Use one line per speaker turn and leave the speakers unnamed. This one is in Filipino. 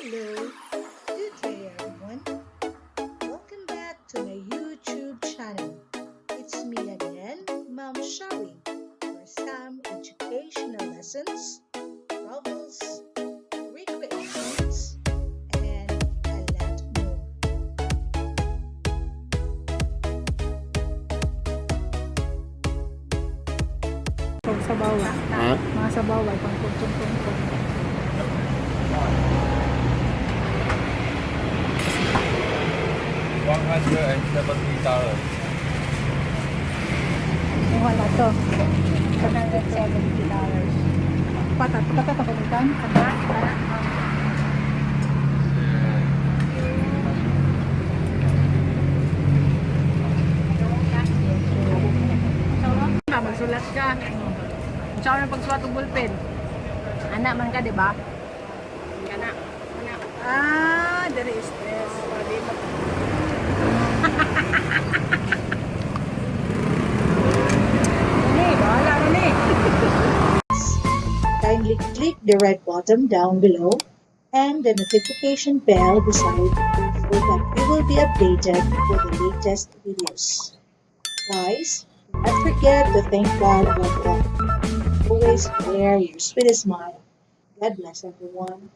Hello, good day everyone. Welcome back to my YouTube channel. It's me again, Mom Shawie, for some educational lessons, travels, recreations, and a lot more.
Sa bawah.
Ha?
Mga sa bawah, pang tuntong-tuntong.
$170.
Yung wala to. $170. Patatapagutan? Kana? Magsulat ka. Saan na pagsulat ng ballpen? Anak man ka, di ba? Anak. Ah, there is stress. Bahala na ni.
Kindly click the red button down below and the notification bell beside so that you will be updated with the latest videos. Guys, do not forget to thank God above all. Always wear your sweetest smile. God bless everyone.